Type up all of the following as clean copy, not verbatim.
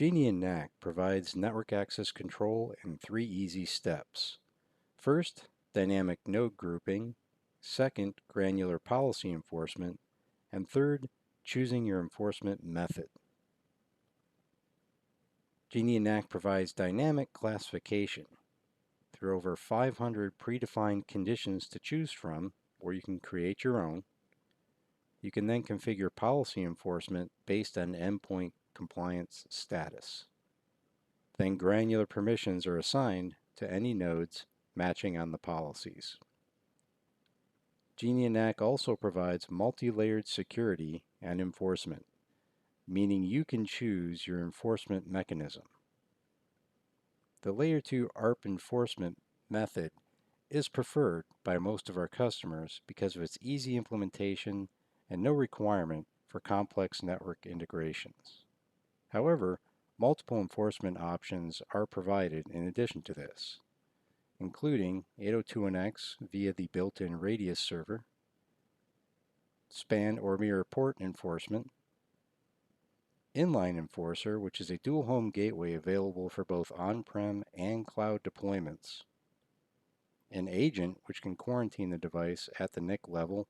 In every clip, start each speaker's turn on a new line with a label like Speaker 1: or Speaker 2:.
Speaker 1: Genian NAC provides network access control in 3 easy steps. First, dynamic node grouping. Second, granular policy enforcement. And third, choosing your enforcement method. Genian NAC provides dynamic classification. There are over 500 predefined conditions to choose from, or you can create your own. You can then configure policy enforcement based on endpoint compliance status. Then granular permissions are assigned to any nodes matching on the policies. Genian NAC also provides multi-layered security and enforcement, meaning you can choose your enforcement mechanism. The Layer 2 ARP enforcement method is preferred by most of our customers because of its easy implementation and no requirement for complex network integrations. However, multiple enforcement options are provided in addition to this, including 802.1x via the built-in radius server, span or mirror port enforcement, inline enforcer, which is a dual home gateway available for both on-prem and cloud deployments, an agent which can quarantine the device at the NIC level,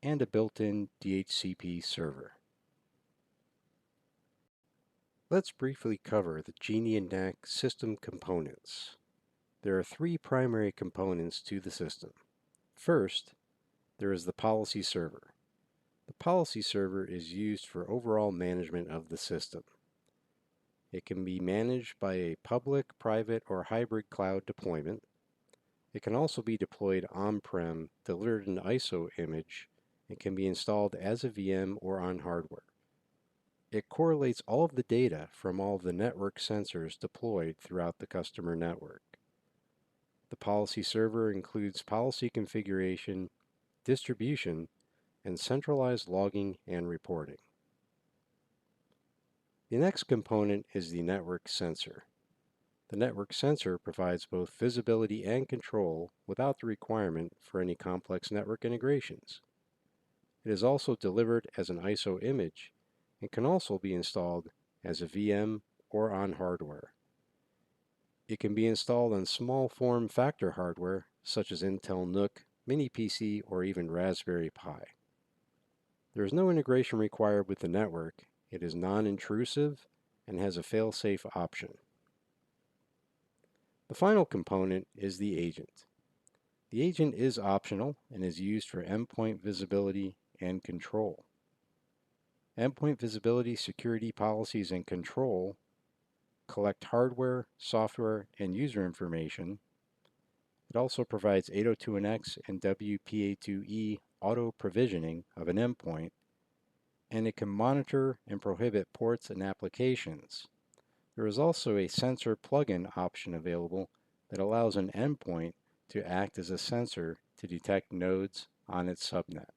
Speaker 1: and a built-in DHCP server. Let's briefly cover the Genian NAC system components. There are 3 primary components to the system. First, there is the policy server. The policy server is used for overall management of the system. It can be managed by a public, private, or hybrid cloud deployment. It can also be deployed on-prem, delivered in ISO image, and can be installed as a VM or on hardware. It correlates all of the data from all of the network sensors deployed throughout the customer network. The policy server includes policy configuration, distribution, and centralized logging and reporting. The next component is the network sensor. The network sensor provides both visibility and control without the requirement for any complex network integrations. It is also delivered as an ISO image and can also be installed as a VM or on hardware. It can be installed on small form factor hardware such as Intel NUC, Mini PC, or even Raspberry Pi. There is no integration required with the network. It is non-intrusive and has a fail-safe option. The final component is the agent. The agent is optional and is used for endpoint visibility and control. Endpoint visibility, security policies, and control collect hardware, software, and user information. It also provides 802.1x and WPA2E auto provisioning of an endpoint, and it can monitor and prohibit ports and applications. There is also a sensor plugin option available that allows an endpoint to act as a sensor to detect nodes on its subnet.